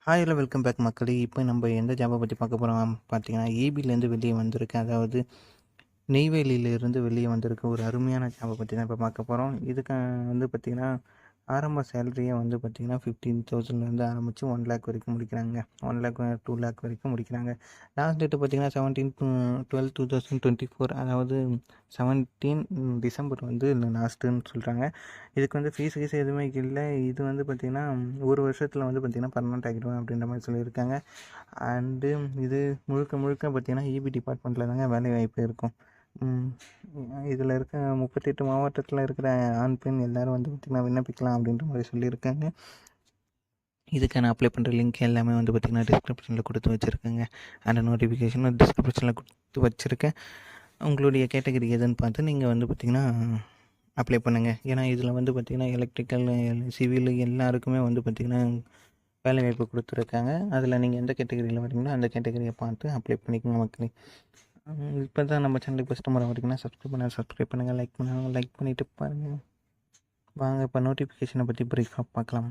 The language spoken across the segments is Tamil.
ஹாய் ஹலோ வெல்கம் பேக் மக்களே. இப்போ நம்ம எந்த ஜாபை பற்றி பார்க்க போகிறோம் பார்த்தீங்கன்னா, ஈபிலேருந்து வெளியே வந்திருக்கு. அதாவது நெய்வேலியிலேருந்து வெளியே வந்திருக்க ஒரு அருமையான ஜாபை பற்றி தான் இப்போ பார்க்க போகிறோம். இதுக்கு வந்து பார்த்திங்கன்னா ஆரம்ப சேலரியே வந்து பார்த்திங்கன்னா 15,000லேருந்து ஆரம்பித்து 1 lakh வரைக்கும் முடிக்கிறாங்க. 1 lakh 2 lakh வரைக்கும் முடிக்கிறாங்க. லாஸ்ட் டேட்டு பார்த்திங்கன்னா 17/12/2024, அதாவது 17 டிசம்பர் வந்து லாஸ்ட்டுன்னு சொல்கிறாங்க. இதுக்கு வந்து ஃபீஸ் எதுவுமே இல்லை. இது வந்து பார்த்திங்கன்னா ஒரு வருஷத்தில் வந்து பார்த்திங்கன்னா பர்மனெண்ட் ஆகிடுவேன் அப்படின்ற மாதிரி சொல்லியிருக்காங்க. அண்டு இது முழுக்க பார்த்திங்கன்னா இபி டிபார்ட்மெண்ட்டில் தாங்க வேலை வாய்ப்பு இருக்கும். இதில் இருக்க 38 மாவட்டத்தில் இருக்கிற ஆண் பெண் எல்லோரும் வந்து பார்த்திங்கன்னா விண்ணப்பிக்கலாம் அப்படின்ற மாதிரி சொல்லியிருக்காங்க. இதுக்கான அப்ளை பண்ணுற லிங்க் எல்லாமே வந்து பார்த்திங்கன்னா டிஸ்கிரிப்ஷனில் கொடுத்து வச்சுருக்கேங்க. அந்த நோட்டிஃபிகேஷனும் டிஸ்கிரிப்ஷனில் கொடுத்து வச்சுருக்கேன். உங்களுடைய கேட்டகரி எதுன்னு பார்த்து நீங்கள் வந்து பார்த்திங்கன்னா அப்ளை பண்ணுங்கள். ஏன்னா இதில் வந்து பார்த்திங்கன்னா எலக்ட்ரிக்கல், சிவில் எல்லாருக்குமே வந்து பார்த்திங்கன்னா வேலை வாய்ப்பு கொடுத்துருக்காங்க. அதில் நீங்கள் எந்த கேட்டகரியில் வரீங்களோ அந்த கேட்டகரியை பார்த்து அப்ளை பண்ணிக்கோங்க மக்களே. இப்போ தான் நம்ம சேனலுக்கு ஃபஸ்ட்டு முறை வரைக்கும்னா சப்ஸ்கிரைப் பண்ணுங்கள், லைக் பண்ணிவிட்டு பாருங்கள். வாங்க இப்போ நோட்டிஃபிகேஷனை பற்றி ப்ரீஃபாக பார்க்கலாம்.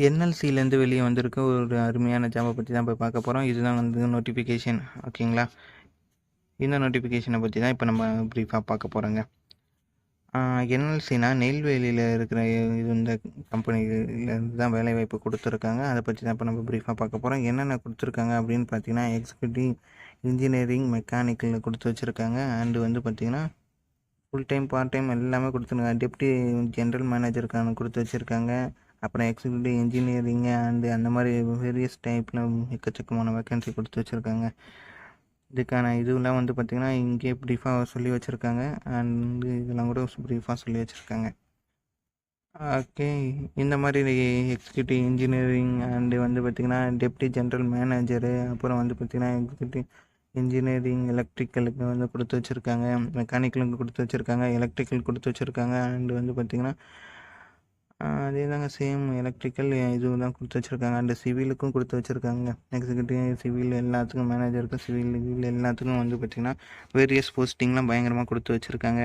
என்எல்சிலேருந்து வெளியே வந்திருக்க ஒரு அருமையான ஜாபை பற்றி தான் போய் பார்க்க போகிறோம். இதுதான் வந்து நோட்டிஃபிகேஷன், ஓகேங்களா? இந்த நோட்டிஃபிகேஷனை பற்றி தான் இப்போ நம்ம ப்ரீஃபாக பார்க்க போகிறோங்க. என்எல்சினா நெய்வேலியில் இருக்கிற இந்த கம்பெனிலேருந்து தான் வேலைவாய்ப்பு கொடுத்துருக்காங்க. அதை பற்றி தான் இப்போ நம்ம ப்ரீஃபாக பார்க்க போகிறோம். என்னென்ன கொடுத்துருக்காங்க அப்படின்னு பார்த்தீங்கன்னா, எக்ஸிக்யூட்டிவ் இன்ஜினியரிங் மெக்கானிக்கல் கொடுத்து வச்சுருக்காங்க. அண்டு வந்து பார்த்திங்கன்னா ஃபுல் டைம் பார்ட் டைம் எல்லாமே கொடுத்துருக்காங்க. டெப்டி ஜென்ரல் மேனேஜருக்கான கொடுத்து வச்சுருக்காங்க. அப்புறம் எக்ஸிக்யூட்டிவ் இன்ஜினியரிங்கு அண்டு அந்த மாதிரி வேரியஸ் டைப்பில் எக்கச்சக்கமான வேக்கன்சி கொடுத்து வச்சுருக்காங்க. இதுக்கான இதுவெலாம் வந்து பார்த்திங்கன்னா இங்கே ப்ரீஃபாக சொல்லி வச்சுருக்காங்க. அண்டு இதெல்லாம் கூட ப்ரீஃபாக சொல்லி வச்சுருக்காங்க. ஓகே, இந்த மாதிரி எக்ஸிக்யூட்டிவ் இன்ஜினியரிங் அண்டு வந்து பார்த்திங்கன்னா டெப்டி ஜென்ரல் மேனேஜரு, அப்புறம் வந்து பார்த்திங்கன்னா எக்ஸிக்யூட்டிவ் இன்ஜினியரிங் எலக்ட்ரிக்கலுக்கு வந்து கொடுத்து வச்சுருக்காங்க, மெக்கானிக்கலுக்கு கொடுத்து வச்சுருக்காங்க, எலக்ட்ரிக்கல் கொடுத்து வச்சுருக்காங்க. அண்டு வந்து பார்த்திங்கன்னா அதே தாங்க சேம் எலக்ட்ரிக்கல் இது தான் கொடுத்து வச்சுருக்காங்க. அண்டு சிவிலுக்கும் கொடுத்து வச்சுருக்காங்க. எக்ஸிக்யூட்டிவ் சிவில் எல்லாத்துக்கும், மேனேஜருக்கும் சிவில் எல்லாத்துக்கும் வந்து பார்த்திங்கன்னா வேரியஸ் போஸ்டிங்லாம் பயங்கரமாக கொடுத்து வச்சுருக்காங்க.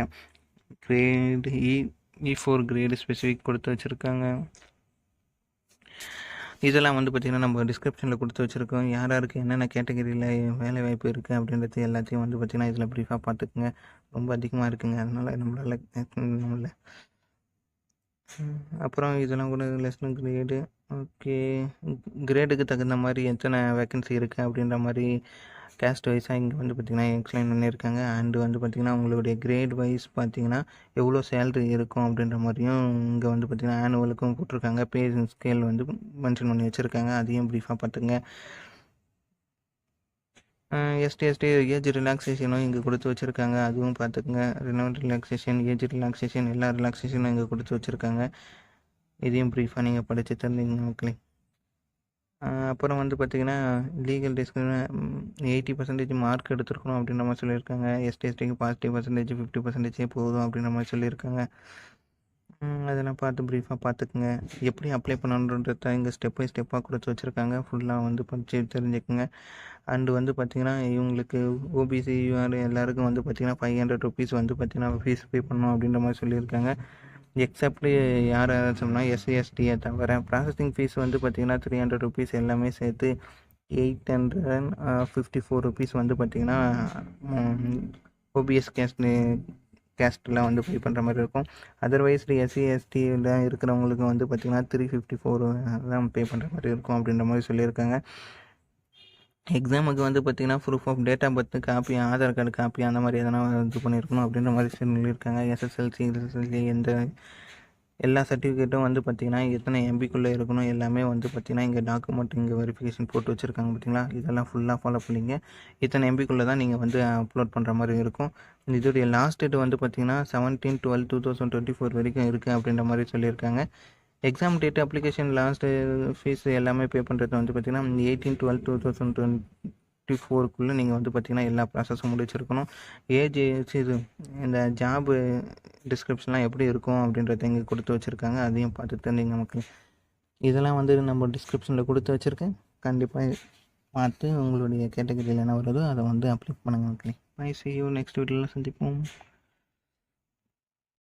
கிரேடு E4 கிரேடு ஸ்பெசிஃபிக் கொடுத்து வச்சுருக்காங்க. இதெல்லாம் வந்து பார்த்திங்கன்னா நம்ம டிஸ்கிரிப்ஷனில் கொடுத்து வச்சுருக்கோம். யாருக்கு என்னென்ன கேட்டகரியில் வேலை வாய்ப்பு இருக்குது அப்படின்றது எல்லாத்தையும் வந்து பார்த்திங்கன்னா இதில் ப்ரீஃபாக பார்த்துக்குங்க. ரொம்ப அதிகமாக இருக்குங்க, அதனால் நம்மளால் அப்புறம் இதெல்லாம் கூட லெசன் கிரேடு, ஓகே, கிரேடுக்கு தகுந்த மாதிரி எத்தனை வேக்கன்சி இருக்குது அப்படின்ற மாதிரி கேஸ்ட் வைஸாக இங்கே வந்து பார்த்திங்கன்னா எக்ஸ்பிளைன் பண்ணியிருக்காங்க. அண்டு வந்து பார்த்திங்கன்னா உங்களுடைய கிரேட் வைஸ் பார்த்திங்கன்னா எவ்வளோ சேல்ரி இருக்கும் அப்படின்ற மாதிரியும் இங்கே வந்து பார்த்திங்கன்னா ஆனுவலுக்கும் போட்டிருக்காங்க. பே ஸ்கேல் வந்து மென்ஷன் பண்ணி வச்சுருக்காங்க. அதையும் ப்ரீஃபாக பார்த்துங்க. எஸ்டி ஏஜ் ரிலாக்ஸேஷனும் இங்கே கொடுத்து வச்சுருக்காங்க. அதுவும் பார்த்துக்குங்க. ரிலாக்ஸேஷன், ஏஜ் ரிலாக்ஸேஷன், எல்லா ரிலாக்ஸேஷனும் இங்கே கொடுத்து வச்சுருக்காங்க. இதையும் ப்ரீஃபாக நீங்கள் படித்து தெரிஞ்சுங்க மக்களே. அப்புறம் வந்து பார்த்திங்கன்னா லீகல் டிஸ்கிரிமினேஷன் 80% மார்க் எடுத்துருக்கணும் அப்படின்ற மாதிரி சொல்லியிருக்காங்க. எஸ்டிக்கு +50%, 50% போதும் அப்படின்ற மாதிரி சொல்லியிருக்காங்க. அதெல்லாம் பார்த்து ப்ரீஃபாக பார்த்துக்குங்க. எப்படி அப்ளை பண்ணணுன்றத இங்கே ஸ்டெப் பை ஸ்டெப்பாக கொடுத்து வச்சுருக்காங்க. ஃபுல்லாக வந்து படித்து தெரிஞ்சுக்குங்க. அண்டு வந்து பார்த்திங்கன்னா இவங்களுக்கு ஓபிசி யூஆர் எல்லாருக்கும் வந்து பார்த்திங்கன்னா 500 rupees வந்து பார்த்திங்கன்னா ஃபீஸ் பே பண்ணணும் அப்படின்ற மாதிரி சொல்லியிருக்காங்க. எக்ஸப்ட் யார் சொன்னால் SC/STயை தவிர ப்ராசஸிங் ஃபீஸ் வந்து பார்த்திங்கன்னா 300 rupees எல்லாமே சேர்த்து 854 rupees வந்து பார்த்திங்கன்னா ஓபிஎஸ் கேஸ்ட்டில் வந்து பே பண்ணுற மாதிரி இருக்கும். அதர்வைஸ் SC/STயில் இருக்கிறவங்களுக்கு வந்து பார்த்திங்கன்னா 354 தான் பே பண்ணுற மாதிரி இருக்கும் அப்படின்ற மாதிரி சொல்லியிருக்காங்க. எக்ஸாமுக்கு வந்து பார்த்திங்கன்னா proof of date of birth copy, Aadhaar card copy அந்த மாதிரி எதனா இது பண்ணியிருக்கணும் அப்படின்ற மாதிரி சொல்லியிருக்காங்க. SSLC எந்த எல்லா சர்டிஃபிகேட்டும் வந்து பார்த்திங்கன்னா எத்தனை எம்பிக்குள்ளே இருக்கணும் எல்லாமே வந்து பார்த்திங்கன்னா இங்கே டாக்குமெண்ட் இங்கே வெரிஃபிகேஷன் போட்டு வச்சுருக்காங்க பார்த்திங்களா. இதெல்லாம் ஃபுல்லாக ஃபாலோ பண்ணிங்க. இத்தனை எம்பிக்குள்ளே தான் நீங்கள் வந்து அப்லோட் பண்ணுற மாதிரி இருக்கும். இதோடைய லாஸ்ட் டேட் வந்து பார்த்திங்கன்னா 17/12/2024 வரைக்கும் இருக்குது அப்படின்ற மாதிரி சொல்லியிருக்காங்க. Exam date, application, last fees எல்லாமே பே பண்ணுறது வந்து பார்த்திங்கன்னா 18/12/2024 நீங்கள் வந்து பார்த்திங்கன்னா எல்லா ப்ராசஸும் முடிச்சிருக்கணும். ஏஜ் இது இந்த ஜாபு டிஸ்கிரிப்ஷன்லாம் எப்படி இருக்கும் அப்படின்றத இங்கே கொடுத்து வச்சுருக்காங்க. அதையும் பார்த்து தெரிஞ்சுங்க மக்கள். இதெல்லாம் வந்து நம்ம டிஸ்கிரிப்ஷனில் கொடுத்து வச்சுருக்கேன். கண்டிப்பாக பார்த்து உங்களுடைய கேட்டகரியில் என்ன வருதோ அதை வந்து அப்ளை பண்ணுங்கள் மக்களே. பை, see you நெக்ஸ்ட் வீடியோவில் சந்திப்போம்.